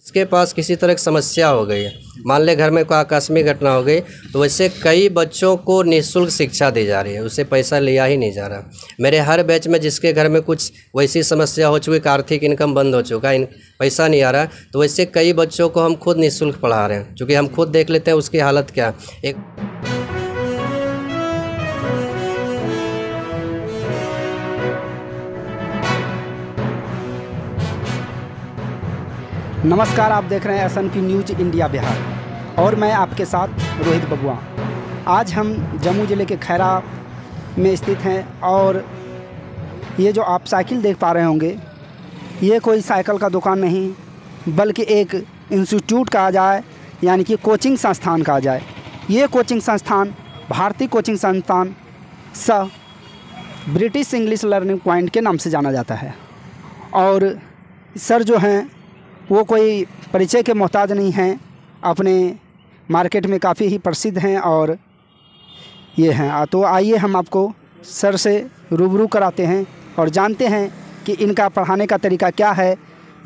इसके पास किसी तरह की समस्या हो गई है, मान ले घर में कोई आकस्मिक घटना हो गई, तो वैसे कई बच्चों को निःशुल्क शिक्षा दी जा रही है, उससे पैसा लिया ही नहीं जा रहा। मेरे हर बैच में जिसके घर में कुछ वैसी समस्या हो चुकी, आर्थिक इनकम बंद हो चुका, पैसा नहीं आ रहा, तो वैसे कई बच्चों को हम खुद निःशुल्क पढ़ा रहे हैं, क्योंकि हम खुद देख लेते हैं उसकी हालत क्या एक। नमस्कार, आप देख रहे हैं SNP न्यूज इंडिया बिहार और मैं आपके साथ रोहित बबुआ। आज हम जम्मू ज़िले के खैरा में स्थित हैं और ये जो आप साइकिल देख पा रहे होंगे, ये कोई साइकिल का दुकान नहीं बल्कि एक इंस्टीट्यूट कहा जाए, यानी कि कोचिंग संस्थान कहा जाए। ये कोचिंग संस्थान भारतीय कोचिंग संस्थान सह ब्रिटिश इंग्लिश लर्निंग पॉइंट के नाम से जाना जाता है। और सर जो हैं वो कोई परिचय के मोहताज नहीं हैं, अपने मार्केट में काफ़ी ही प्रसिद्ध हैं और ये हैं। तो आइए हम आपको सर से रूबरू कराते हैं और जानते हैं कि इनका पढ़ाने का तरीका क्या है,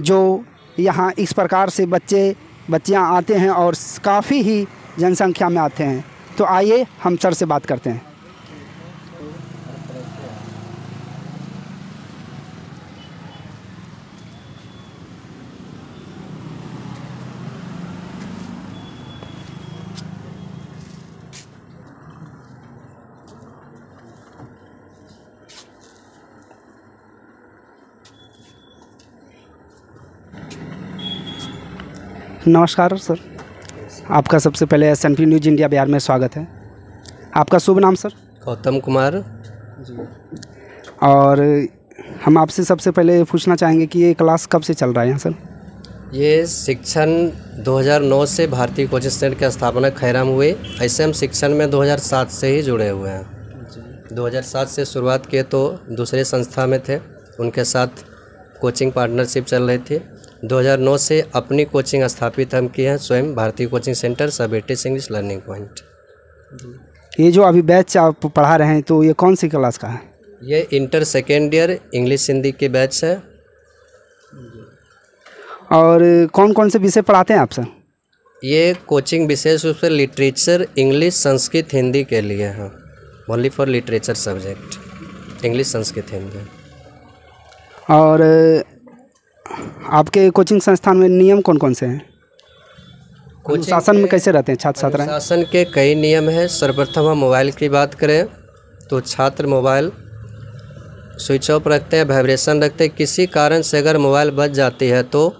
जो यहाँ इस प्रकार से बच्चियाँ आते हैं और काफ़ी ही जनसंख्या में आते हैं। तो आइए हम सर से बात करते हैं। नमस्कार सर, आपका सबसे पहले SNP न्यूज इंडिया बिहार में स्वागत है। आपका शुभ नाम सर? गौतम कुमार जी। और हम आपसे सबसे पहले पूछना चाहेंगे कि ये क्लास कब से चल रहा है यहाँ सर? ये शिक्षण 2009 से भारतीय कोचिंग सेंटर की स्थापना खैरा में हुई। ऐसे हम शिक्षण में 2007 से ही जुड़े हुए हैं। 2007 से शुरुआत किए तो दूसरे संस्था में थे, उनके साथ कोचिंग पार्टनरशिप चल रही थी। 2009 से अपनी कोचिंग स्थापित हम किए हैं, स्वयं भारतीय कोचिंग सेंटर सब ब्रिटिश इंग्लिश लर्निंग पॉइंट। ये जो अभी बैच आप पढ़ा रहे हैं तो ये कौन सी क्लास का है? ये inter second year English Hindi के बैच है। और कौन कौन से विषय पढ़ाते हैं आप सर? ये कोचिंग विशेष रूप से लिटरेचर इंग्लिश संस्कृत हिंदी के लिए है, only for literature subject, English Sanskrit Hindi. और आपके कोचिंग संस्थान में नियम कौन कौन से हैं? अनुशासन में कैसे रहते हैं छात्र छात्राएं? अनुशासन के कई नियम हैं। सर्वप्रथम हम मोबाइल की बात करें तो छात्र मोबाइल स्विच ऑफ रखते हैं, वाइब्रेशन रखते हैं। किसी कारण से अगर मोबाइल बज जाती है तो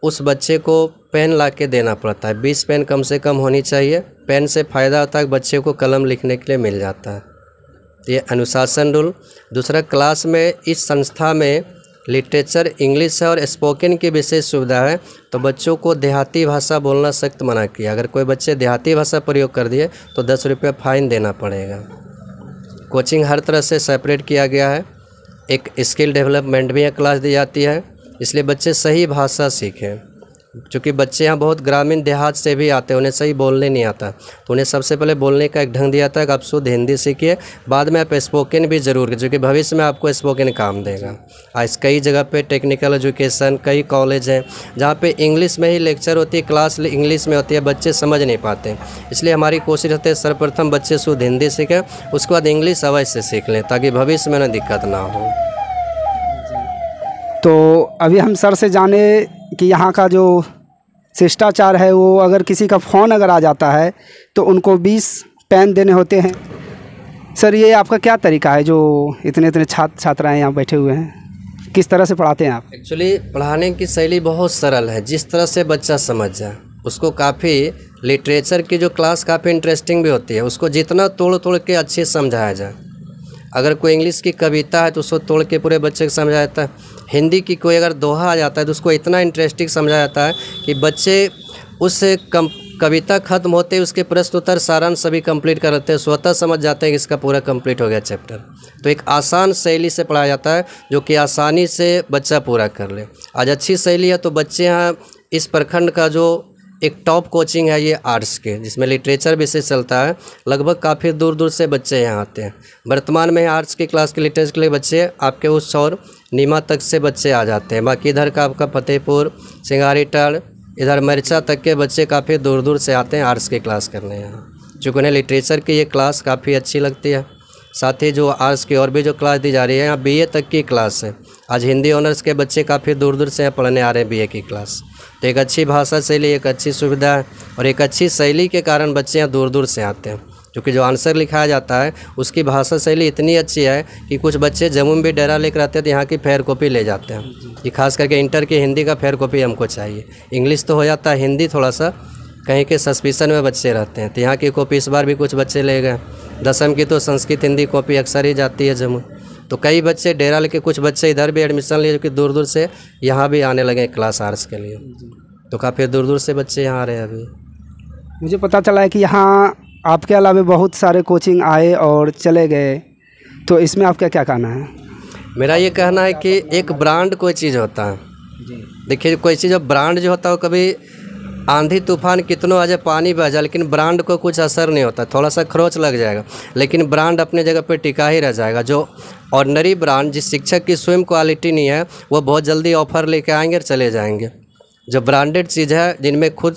उस बच्चे को पेन ला के देना पड़ता है। 20 पेन कम से कम होनी चाहिए। पेन से फ़ायदा होता है कि बच्चे को कलम लिखने के लिए मिल जाता है। ये अनुशासन रूल। दूसरा, क्लास में इस संस्था में लिटरेचर इंग्लिश है और स्पोकन की विशेष सुविधा है, तो बच्चों को देहाती भाषा बोलना सख्त मना किया। अगर कोई बच्चे देहाती भाषा प्रयोग कर दिए तो 10 रुपये फ़ाइन देना पड़ेगा। कोचिंग हर तरह से सेपरेट किया गया है। एक स्किल डेवलपमेंट भी क्लास दी जाती है, इसलिए बच्चे सही भाषा सीखें। क्योंकि बच्चे यहाँ बहुत ग्रामीण देहात से भी आते हैं, उन्हें सही बोलने नहीं आता, तो उन्हें सबसे पहले बोलने का एक ढंग दिया था कि आप शुद्ध हिंदी सीखिए, बाद में आप स्पोकन भी ज़रूर, जो कि भविष्य में आपको स्पोकन काम देगा। आज कई जगह पे टेक्निकल एजुकेशन, कई कॉलेज हैं जहाँ पे इंग्लिश में ही लेक्चर होती है, क्लास इंग्लिश में होती है, बच्चे समझ नहीं पाते। इसलिए हमारी कोशिश रहती है सर्वप्रथम बच्चे शुद्ध हिंदी सीखें, उसके बाद इंग्लिश अवश्य सीख लें ताकि भविष्य में ना दिक्कत ना हो। तो अभी हम सर से जाने कि यहाँ का जो शिष्टाचार है, वो अगर किसी का फ़ोन अगर आ जाता है तो उनको 20 पेन देने होते हैं। सर ये आपका क्या तरीका है, जो इतने छात्र छात्राएँ यहाँ बैठे हुए हैं, किस तरह से पढ़ाते हैं आप? एक्चुअली पढ़ाने की शैली बहुत सरल है, जिस तरह से बच्चा समझ जाए उसको। काफ़ी लिटरेचर की जो क्लास काफ़ी इंटरेस्टिंग भी होती है, उसको जितना तोड़ तोड़ के अच्छे से समझाया जाए। अगर कोई इंग्लिश की कविता है तो उसको तोड़ के पूरे बच्चे को समझाया जाता है। हिंदी की कोई अगर दोहा आ जाता है तो उसको इतना इंटरेस्टिंग समझाया जाता है कि बच्चे उस कविता ख़त्म होते ही उसके प्रश्न उत्तर सारांश सभी कंप्लीट कर लेते हैं, स्वतः समझ जाते हैं कि इसका पूरा कंप्लीट हो गया चैप्टर। तो एक आसान शैली से पढ़ाया जाता है जो कि आसानी से बच्चा पूरा कर ले। आज अच्छी शैली है तो बच्चे यहाँ इस प्रखंड का जो एक टॉप कोचिंग है ये आर्ट्स के, जिसमें लिटरेचर विषय चलता है। लगभग काफ़ी दूर दूर से बच्चे यहाँ आते हैं। वर्तमान में आर्ट्स की क्लास के लिटरेचर के लिए बच्चे आपके उस और नीमा तक से बच्चे आ जाते हैं। बाकी इधर का आपका फतेहपुर, सिंगारीटाड़, इधर मरचा तक के बच्चे काफ़ी दूर दूर से आते हैं आर्ट्स की क्लास करने यहाँ, चूँकि उन्हें लिटरेचर की ये क्लास काफ़ी अच्छी लगती है। साथ ही जो आर्ट्स की और भी जो क्लास दी जा रही है, यहाँ बीए तक की क्लास है। आज हिंदी ऑनर्स के बच्चे काफ़ी दूर दूर से यहाँ पढ़ने आ रहे हैं बीए की क्लास। तो एक अच्छी भाषा शैली, एक अच्छी सुविधा है और एक अच्छी शैली के कारण बच्चे यहाँ दूर दूर से आते हैं। क्योंकि जो आंसर लिखाया जाता है उसकी भाषा शैली इतनी अच्छी है कि कुछ बच्चे जम्मू में भी डेरा लेकर आते हैं तो यहाँ की फेयर कॉपी ले जाते हैं कि खास करके इंटर की हिंदी का फेयर कॉपी हमको चाहिए। इंग्लिश तो हो जाता है, हिंदी थोड़ा सा कहीं के सस्पिशन में बच्चे रहते हैं, तो यहाँ की कॉपी इस बार भी कुछ बच्चे ले गए। 10वीं की तो संस्कृत हिंदी कॉपी अक्सर ही जाती है जम्मू, तो कई बच्चे डेरा लेके कुछ बच्चे इधर भी एडमिशन लिए, जो कि दूर दूर से यहाँ भी आने लगे क्लास आर्ट्स के लिए। तो काफ़ी दूर दूर से बच्चे यहाँ आ रहे हैं अभी। मुझे पता चला है कि यहाँ आपके अलावा बहुत सारे कोचिंग आए और चले गए, तो इसमें आपका क्या कहना है? मेरा ये कहना है कि एक ब्रांड कोई चीज़ होता है। देखिए, कोई चीज़ ब्रांड जो होता है वो कभी आंधी तूफान कितनों आ जाए, पानी बह जाए, लेकिन ब्रांड को कुछ असर नहीं होता। थोड़ा सा खरोच लग जाएगा लेकिन ब्रांड अपने जगह पे टिका ही रह जाएगा। जो ऑर्डिनरी ब्रांड, जिस शिक्षक की स्वयं क्वालिटी नहीं है, वो बहुत जल्दी ऑफर लेके आएंगे और चले जाएंगे। जो ब्रांडेड चीज़ है, जिनमें खुद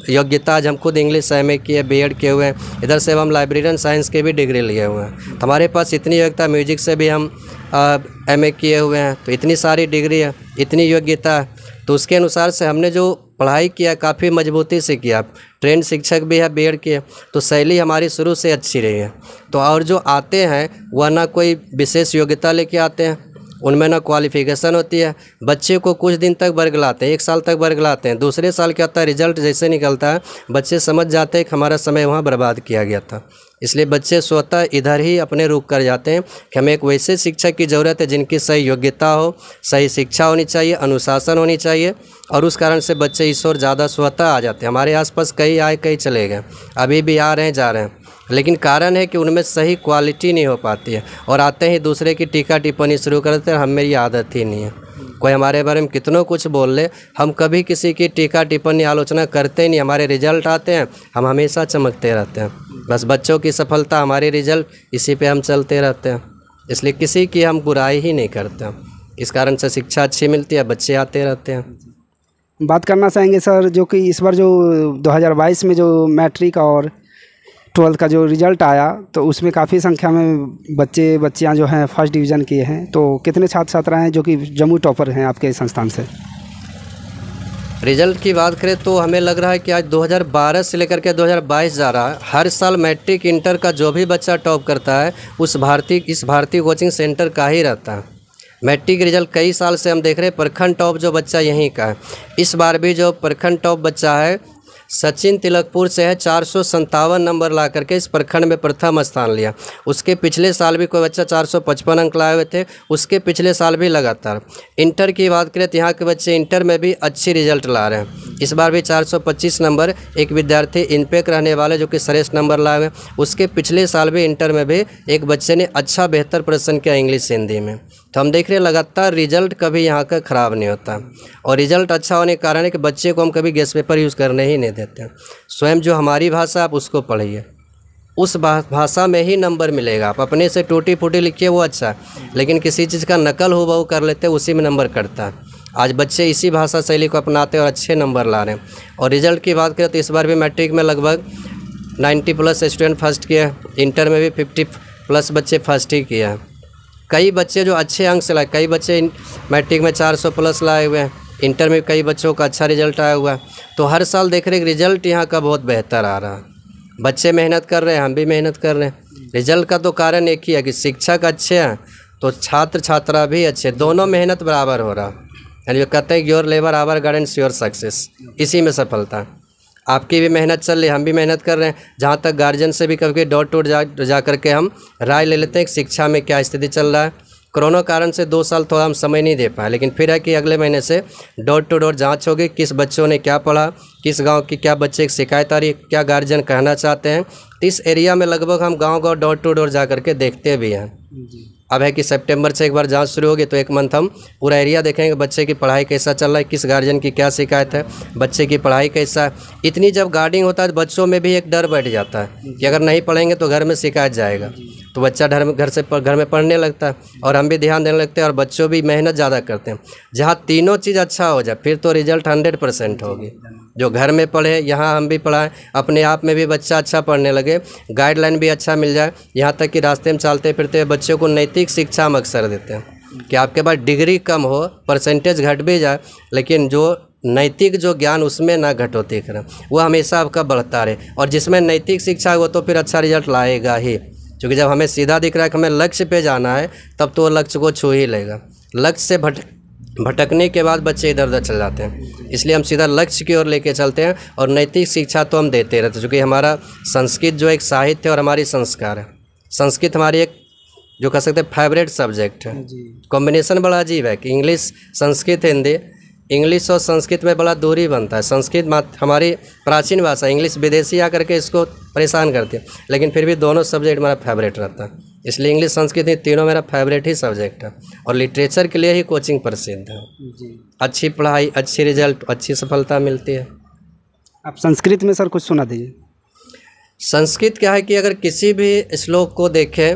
योग्यता, आज हम खुद इंग्लिश एमए किए, बीएड किए हुए हैं, इधर से हम लाइब्रेरियन साइंस के भी डिग्री लिए हुए हैं, तो हमारे पास इतनी योग्यता, म्यूजिक से भी हम एमए किए हुए हैं, तो इतनी सारी डिग्री है, इतनी योग्यता है, तो उसके अनुसार से हमने जो पढ़ाई किया काफ़ी मजबूती से किया। ट्रेंड शिक्षक भी है, बीएड किए, तो शैली हमारी शुरू से अच्छी रही है। तो और जो आते हैं वह ना कोई विशेष योग्यता लेके आते हैं, उनमें ना क्वालिफिकेशन होती है। बच्चे को कुछ दिन तक बरगलाते हैं, 1 साल तक बरगलाते हैं, दूसरे साल क्या होता है, रिजल्ट जैसे निकलता है बच्चे समझ जाते हैं कि हमारा समय वहाँ बर्बाद किया गया था। इसलिए बच्चे स्वतः इधर ही अपने रुक कर जाते हैं कि हमें एक वैसे शिक्षक की ज़रूरत है जिनकी सही योग्यता हो, सही शिक्षा होनी चाहिए, अनुशासन होनी चाहिए, और उस कारण से बच्चे इस ओर ज़्यादा स्वतः आ जाते हैं। हमारे आसपास कई आए, कई चले गए, अभी भी आ रहे हैं, जा रहे हैं, लेकिन कारण है कि उनमें सही क्वालिटी नहीं हो पाती है और आते ही दूसरे की टीका टिप्पणी शुरू करते हैं। हमें ये आदत ही नहीं है। कोई हमारे बारे में कितनों कुछ बोल ले, हम कभी किसी की टीका टिप्पणी आलोचना करते नहीं। हमारे रिजल्ट आते हैं, हम हमेशा चमकते रहते हैं। बस बच्चों की सफलता, हमारे रिजल्ट, इसी पे हम चलते रहते हैं। इसलिए किसी की हम बुराई ही नहीं करते। इस कारण से शिक्षा अच्छी मिलती है, बच्चे आते रहते हैं। बात करना चाहेंगे सर, जो कि इस बार जो 2022 में जो मैट्रिक और 12th का जो रिज़ल्ट आया, तो उसमें काफ़ी संख्या में बच्चियां जो हैं फर्स्ट डिवीज़न किए हैं, तो कितने छात्र छात्राएँ हैं जो कि जम्मू टॉपर हैं आपके संस्थान से? रिजल्ट की बात करें तो हमें लग रहा है कि आज 2012 से लेकर के 2022 जा रहा है। हर साल मैट्रिक इंटर का जो भी बच्चा टॉप करता है इस भारतीय कोचिंग सेंटर का ही रहता है। मैट्रिक रिजल्ट कई साल से हम देख रहे हैं, प्रखंड टॉप जो बच्चा यहीं का है। इस बार भी जो प्रखंड टॉप बच्चा है सचिन तिलकपुर से है, 457 नंबर ला करके इस प्रखंड में प्रथम स्थान लिया। उसके पिछले साल भी कोई बच्चा 455 अंक लाए हुए थे, उसके पिछले साल भी लगातार। इंटर की बात करें तो यहाँ के बच्चे इंटर में भी अच्छी रिजल्ट ला रहे हैं। इस बार भी 425 नंबर एक विद्यार्थी इनपेक रहने वाले जो कि श्रेष्ठ नंबर लाए हुए, उसके पिछले साल भी इंटर में भी एक बच्चे ने अच्छा बेहतर प्रदर्शन किया इंग्लिश हिंदी में। तो हम देख रहे हैं लगातार रिजल्ट कभी यहाँ का ख़राब नहीं होता, और रिजल्ट अच्छा होने के कारण है कि बच्चे को हम कभी गेस्ट पेपर यूज़ करने ही नहीं देते। स्वयं जो हमारी भाषा आप उसको पढ़िए, उस भाषा में ही नंबर मिलेगा। आप अपने से टूटी फूटी लिखिए वो अच्छा है, लेकिन किसी चीज़ का नकल हूबहू कर लेते हैं उसी में नंबर कटता है। आज बच्चे इसी भाषा शैली को अपनाते हैं और अच्छे नंबर ला रहे हैं। और रिजल्ट की बात करें तो इस बार भी मैट्रिक में लगभग 90+ स्टूडेंट फर्स्ट किए, इंटर में भी 50+ बच्चे फर्स्ट ही किए हैं। कई बच्चे जो अच्छे अंक से लाए, कई बच्चे मैट्रिक में 400+ लाए हुए हैं, इंटर में कई बच्चों का अच्छा रिजल्ट आया हुआ है। तो हर साल देख रहे हैं रिजल्ट यहाँ का बहुत बेहतर आ रहा है। बच्चे मेहनत कर रहे हैं, हम भी मेहनत कर रहे हैं। रिजल्ट का तो कारण एक ही है कि शिक्षक अच्छे हैं तो छात्र छात्रा भी अच्छे, दोनों मेहनत बराबर हो रहा। यानी जो कहते हैं your labour our guarantees your success, इसी में सफलता है। आपकी भी मेहनत चल रही है, हम भी मेहनत कर रहे हैं। जहाँ तक गार्जियन से भी कभी डोर टू डोर जा करके हम राय ले लेते हैं कि शिक्षा में क्या स्थिति चल रहा है। कोरोना कारण से 2 साल थोड़ा हम समय नहीं दे पाए, लेकिन फिर है कि अगले महीने से डोर टू डोर जांच होगी, किस बच्चों ने क्या पढ़ा, किस गांव की क्या बच्चे की शिकायत आ रही है, क्या गार्जियन कहना चाहते हैं। तो इस एरिया में लगभग हम गांव डोर टू डोर जा करके देखते भी हैं। अब है कि सितंबर से एक बार जांच शुरू होगी तो एक मंथ हम पूरा एरिया देखेंगे बच्चे की पढ़ाई कैसा चल रहा है, किस गार्जियन की क्या शिकायत है, बच्चे की पढ़ाई कैसा है। इतनी जब गार्डिंग होता है तो बच्चों में भी एक डर बैठ जाता है कि अगर नहीं पढ़ेंगे तो घर में शिकायत जाएगा, तो बच्चा घर में पढ़ने लगता है और हम भी ध्यान देने लगते हैं और बच्चों भी मेहनत ज़्यादा करते हैं। जहाँ तीनों चीज़ अच्छा हो जाए फिर तो रिजल्ट 100% होगी। जो घर में पढ़े, यहाँ हम भी पढ़ाएं, अपने आप में भी बच्चा अच्छा पढ़ने लगे, गाइडलाइन भी अच्छा मिल जाए, यहाँ तक कि रास्ते में चलते फिरते बच्चों को नैतिक शिक्षा हम अक्सर देते हैं कि आपके पास डिग्री कम हो, परसेंटेज घट भी जाए, लेकिन जो नैतिक जो ज्ञान उसमें ना घटोती करें, वो हमेशा आपका बढ़ता रहे। और जिसमें नैतिक शिक्षा हो तो फिर अच्छा रिजल्ट लाएगा ही, क्योंकि जब हमें सीधा दिख रहा है कि हमें लक्ष्य पे जाना है तब तो वो लक्ष्य को छू ही लेगा। लक्ष्य से भटकने के बाद बच्चे इधर उधर चल जाते हैं, इसलिए हम सीधा लक्ष्य की ओर लेके चलते हैं और नैतिक शिक्षा तो हम देते रहते हैं। क्योंकि हमारा संस्कृत जो एक साहित्य और हमारी संस्कार है, संस्कृत हमारी एक जो कह सकते हैं फेवरेट सब्जेक्ट है। कॉम्बिनेशन बड़ा अजीब है कि इंग्लिश संस्कृत हिंदी, इंग्लिश और संस्कृत में बड़ा दूरी बनता है। संस्कृत हमारी प्राचीन भाषा, इंग्लिश विदेशी आकर के इसको परेशान करती है, लेकिन फिर भी दोनों सब्जेक्ट हमारा फेवरेट रहता है। इसलिए इंग्लिश संस्कृत तीनों मेरा फेवरेट ही सब्जेक्ट है और लिटरेचर के लिए ही कोचिंग प्रसिद्ध है। अच्छी पढ़ाई, अच्छी रिजल्ट, अच्छी सफलता मिलती है। आप संस्कृत में सर कुछ सुना दीजिए। संस्कृत क्या है कि अगर किसी भी श्लोक को देखें,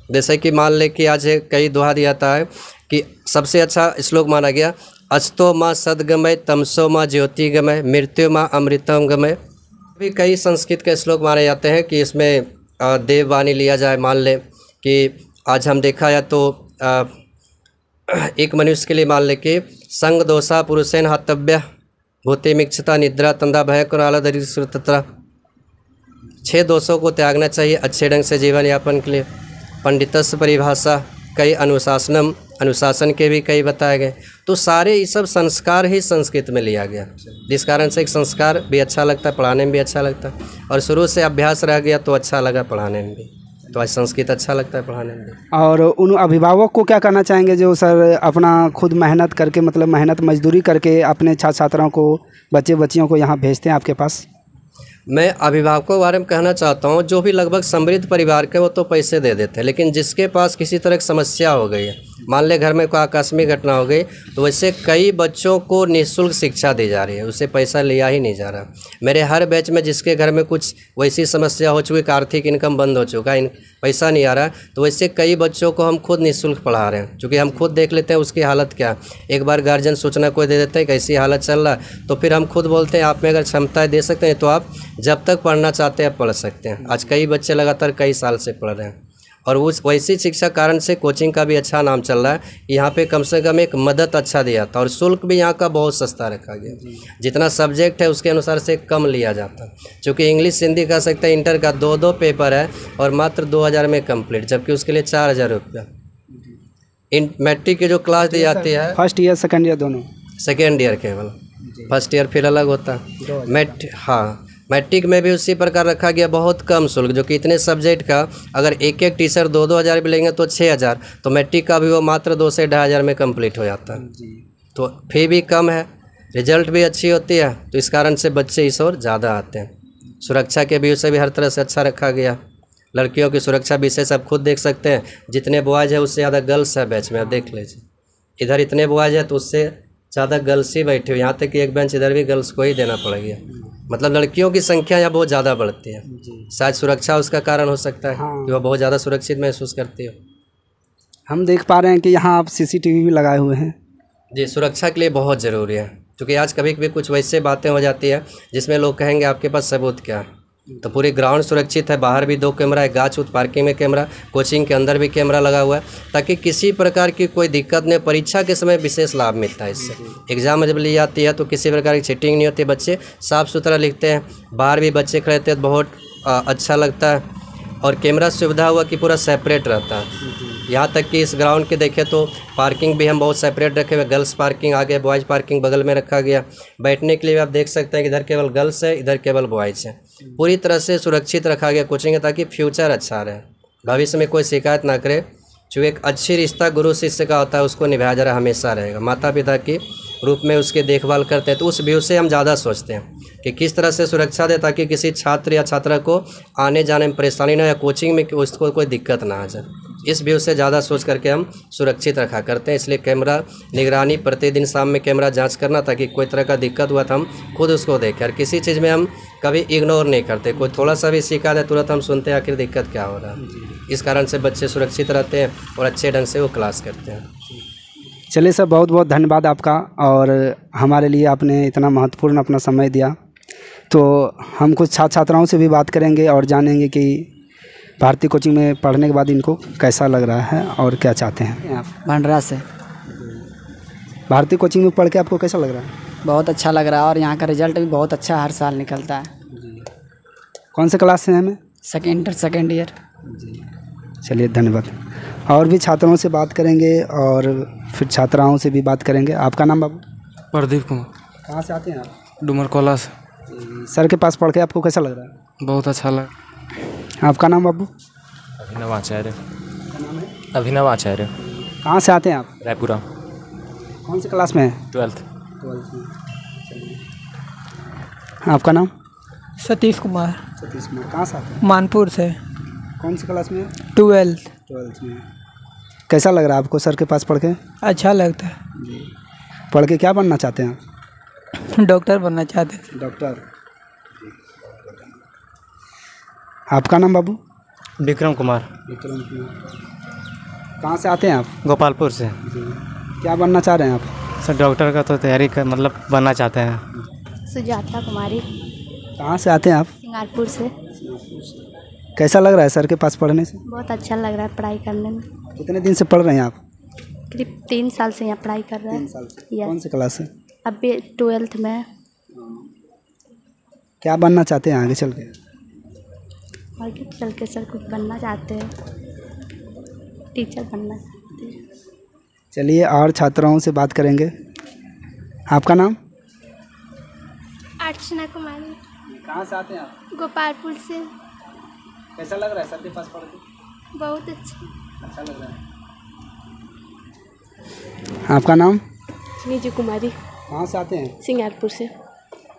जैसे कि मान ले कि आज कई दोहा दिया था है कि सबसे अच्छा श्लोक माना गया, अस्तो माँ सदगमय तमसो माँ ज्योतिगमय मृत्यु माँ अमृतम गमय। भी कई संस्कृत के श्लोक माने जाते हैं कि इसमें देववाणी लिया जाए। मान ले कि आज हम देखा या तो एक मनुष्य के लिए मान ले कि संग दोषा पुरुषेन हतव्य भूते मिक्षता निद्रा तंदा भय कुराला दरिद्रता, 6 दोषों को त्यागना चाहिए अच्छे ढंग से जीवन यापन के लिए। पंडितस्य परिभाषा, कई अनुशासन के भी कई बताए गए। तो सारे ये सब संस्कार ही संस्कृत में लिया गया, जिस कारण से एक संस्कार भी अच्छा लगता है, पढ़ाने में भी अच्छा लगता है और शुरू से अभ्यास रह गया तो अच्छा लगा पढ़ाने में भी, तो आज संस्कृत अच्छा लगता है पढ़ाने में भी। और उन अभिभावक को क्या कहना चाहेंगे जो सर अपना खुद मेहनत करके, मतलब मेहनत मजदूरी करके अपने छात्र छात्राओं को, बच्चे बच्चियों को यहाँ भेजते हैं आपके पास? मैं अभिभावकों के बारे में कहना चाहता हूँ, जो भी लगभग समृद्ध परिवार के वो तो पैसे दे देते हैं, लेकिन जिसके पास किसी तरह की समस्या हो गई है, मान ले घर में कोई आकस्मिक घटना हो गई, तो वैसे कई बच्चों को निःशुल्क शिक्षा दी जा रही है, उससे पैसा लिया ही नहीं जा रहा। मेरे हर बैच में जिसके घर में कुछ वैसी समस्या हो चुकी, आर्थिक इनकम बंद हो चुका है, पैसा नहीं आ रहा, तो वैसे कई बच्चों को हम खुद निःशुल्क पढ़ा रहे हैं, क्योंकि हम खुद देख लेते हैं उसकी हालत क्या। एक बार गार्जियन सूचना कोई दे देते हैं कैसी हालत चल रहा है, तो फिर हम खुद बोलते हैं आप में अगर क्षमताएं दे सकते हैं तो आप जब तक पढ़ना चाहते हैं पढ़ सकते हैं। आज कई बच्चे लगातार कई साल से पढ़ रहे हैं और उस वैसी शिक्षा कारण से कोचिंग का भी अच्छा नाम चल रहा है। यहाँ पे कम से कम एक मदद अच्छा दिया था और शुल्क भी यहाँ का बहुत सस्ता रखा गया, जितना सब्जेक्ट है उसके अनुसार से कम लिया जाता। चूँकि इंग्लिश हिंदी कह सकते हैं इंटर का 2 पेपर है और मात्र 2000 में कंप्लीट, जबकि उसके लिए 4000 रुपया। मैट्रिक की जो क्लास दी जाती है, फर्स्ट ईयर सेकेंड ईयर दोनों, सेकेंड ईयर केवल, फर्स्ट ईयर फिर अलग होता है। हाँ, मैट्रिक में भी उसी प्रकार रखा गया, बहुत कम शुल्क, जो कि इतने सब्जेक्ट का अगर एक एक टीचर 2-2 हज़ार भी लेंगे तो 6000, तो मैट्रिक का भी वो मात्र 2 से 2500 में कंप्लीट हो जाता है। तो फी भी कम है, रिजल्ट भी अच्छी होती है, तो इस कारण से बच्चे इस ओर ज़्यादा आते हैं। सुरक्षा के व्यू से भी हर तरह से अच्छा रखा गया। लड़कियों की सुरक्षा विशेष आप खुद देख सकते हैं, जितने बॉयज़ है उससे ज़्यादा गर्ल्स है बैच में, आप देख लीजिए। इधर इतने बॉयज़ है तो उससे ज़्यादा गर्ल्स ही बैठे हुए, यहाँ तक कि एक बेंच इधर भी गर्ल्स को ही देना पड़ गया। मतलब लड़कियों की संख्या यहाँ बहुत ज़्यादा बढ़ती है, शायद सुरक्षा उसका कारण हो सकता है। हाँ। कि वह बहुत ज़्यादा सुरक्षित महसूस करती हो। हम देख पा रहे हैं कि यहाँ आप CCTV भी लगाए हुए हैं। जी, सुरक्षा के लिए बहुत ज़रूरी है, क्योंकि आज कभी कभी कुछ वैसे बातें हो जाती है जिसमें लोग कहेंगे आपके पास सबूत क्या है। तो पूरी ग्राउंड सुरक्षित है, बाहर भी 2 कैमरा है, गाछ उत पार्किंग में कैमरा, कोचिंग के अंदर भी कैमरा लगा हुआ है, ताकि किसी प्रकार की कोई दिक्कत नहीं। परीक्षा के समय विशेष लाभ मिलता है इससे। एग्जाम जब ली जाती है तो किसी प्रकार की चीटिंग नहीं होती, बच्चे साफ़ सुथरा लिखते हैं, बाहर भी बच्चे खड़े रहते हैं, बहुत अच्छा लगता है। और कैमरा सुविधा हुआ कि पूरा सेपरेट रहता है। यहाँ तक कि इस ग्राउंड के देखें तो पार्किंग भी हम बहुत सेपरेट रखे हुए, गर्ल्स पार्किंग आगे, बॉयज़ पार्किंग बगल में रखा गया। बैठने के लिए आप देख सकते हैं कि इधर केवल गर्ल्स है, इधर केवल बॉयज़ है। पूरी तरह से सुरक्षित रखा गया कोचिंग है, ताकि फ्यूचर अच्छा रहे, भविष्य में कोई शिकायत ना करे। जो एक अच्छी रिश्ता गुरु शिष्य का होता है उसको निभाया जा रहा हमेशा रहेगा। माता पिता के रूप में उसके देखभाल करते हैं, तो उस व्यू से हम ज़्यादा सोचते हैं कि किस तरह से सुरक्षा दे, ताकि किसी छात्र या छात्रा को आने जाने में परेशानी ना, या कोचिंग में उसको कोई दिक्कत ना आ जाए। इस व्यू से ज़्यादा सोच करके हम सुरक्षित रखा करते हैं। इसलिए कैमरा निगरानी प्रतिदिन शाम में कैमरा जांच करना, ताकि कोई तरह का दिक्कत हुआ तो हम खुद उसको देखें। और किसी चीज़ में हम कभी इग्नोर नहीं करते। कोई थोड़ा सा भी शिकायत है तुरंत हम सुनते हैं आखिर दिक्कत क्या हो रहा है। इस कारण से बच्चे सुरक्षित रहते हैं और अच्छे ढंग से वो क्लास करते हैं। चलिए सर, बहुत बहुत धन्यवाद आपका, और हमारे लिए आपने इतना महत्वपूर्ण अपना समय दिया। तो हम कुछ छात्र छात्राओं से भी बात करेंगे और जानेंगे कि भारतीय कोचिंग में पढ़ने के बाद इनको कैसा लग रहा है और क्या चाहते हैं। आप भंडरा से। भारतीय कोचिंग में पढ़ के आपको कैसा लग रहा है? बहुत अच्छा लग रहा है और यहाँ का रिजल्ट भी बहुत अच्छा हर साल निकलता है। कौन से क्लास से हैं हमें? Second year. चलिए धन्यवाद। और भी छात्रों से बात करेंगे और फिर छात्राओं से भी बात करेंगे। आपका नाम बाबू? प्रदीप कुमार। कहाँ से आते हैं आप? डुमरकोला से। सर के पास पढ़ के आपको कैसा लग रहा है? बहुत अच्छा लगा। आपका नाम बाबू? अभिनव आचार्य। अभिनव आचार्य। कहाँ से आते हैं आप? रायपुरा। कौन से क्लास में हैं? 12th में। आपका नाम? सतीश कुमार। सतीश कुमार। कहाँ से आते हैं? मानपुर से। कौन सी क्लास में? 12th में। कैसा लग रहा है आपको सर के पास पढ़ के? अच्छा लगता है। पढ़ के क्या बनना चाहते हैं आप? डॉक्टर बनना चाहते हैं। डॉक्टर। आपका नाम बाबू? विक्रम कुमार। विक्रम कुमार। कहाँ से आते हैं आप? गोपालपुर से। क्या बनना चाह रहे हैं आप? सर डॉक्टर का तो तैयारी कर मतलब बनना चाहते हैं। सुजाता कुमारी। कहाँ से आते हैं आप? सिंगारपुर से। कैसा लग रहा है सर के पास पढ़ने से? बहुत अच्छा लग रहा है पढ़ाई करने में। कितने दिन से पढ़ रहे हैं आप? करीब 3 साल से यहाँ पढ़ाई कर रहे हैं। 3 साल से। Yes। कौन से क्लास से? अभी 12th में। क्या बनना चाहते हैं आगे चल के? आगे चल के सर कुछ बनना चाहते हैं, टीचर बनना चाहते हैं। चलिए और छात्राओं से बात करेंगे। आपका नाम? अर्चना कुमारी। कहाँ से आते हैं आप? गोपालपुर से। कैसा लग रहा है सर के पास पढ़ के? बहुत अच्छा लग रहा है। आपका नाम? नीजू कुमारी। कहाँ से आते हैं? सिंगारपुर से।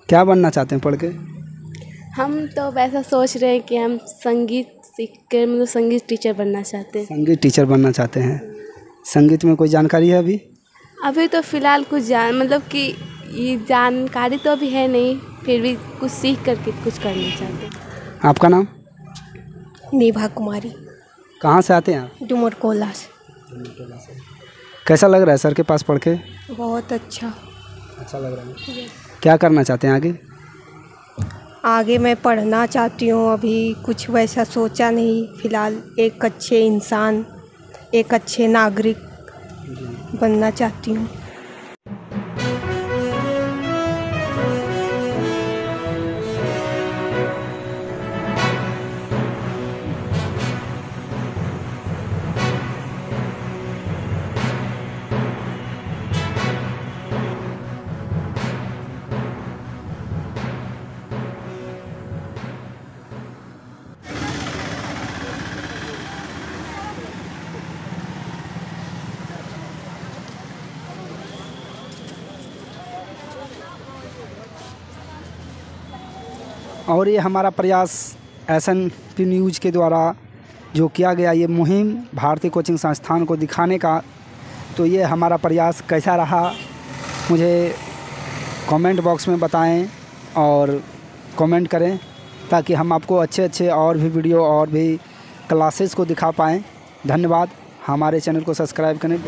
क्या बनना चाहते हैं पढ़ के? हम तो वैसा सोच रहे हैं कि हम संगीत सीख कर मतलब संगीत टीचर बनना चाहते हैं। संगीत टीचर बनना चाहते हैं। संगीत में कोई जानकारी है अभी? अभी तो फ़िलहाल कुछ मतलब कि ये जानकारी तो अभी है नहीं, फिर भी कुछ सीख करके कुछ करना चाहते हैं। आपका नाम? नेभा कुमारी। कहाँ से आते हैं आप? डुमरकोला से। कैसा लग रहा है सर के पास पढ़ के? बहुत अच्छा लग रहा है। क्या करना चाहते हैं आगे? आगे मैं पढ़ना चाहती हूँ। अभी कुछ वैसा सोचा नहीं। फ़िलहाल एक अच्छे इंसान, एक अच्छे नागरिक बनना चाहती हूँ। और ये हमारा प्रयास SNP न्यूज़ के द्वारा जो किया गया ये मुहिम भारतीय कोचिंग संस्थान को दिखाने का, तो ये हमारा प्रयास कैसा रहा मुझे कमेंट बॉक्स में बताएं और कमेंट करें, ताकि हम आपको अच्छे अच्छे और भी वीडियो और भी क्लासेस को दिखा पाएँ। धन्यवाद। हमारे चैनल को सब्सक्राइब करें।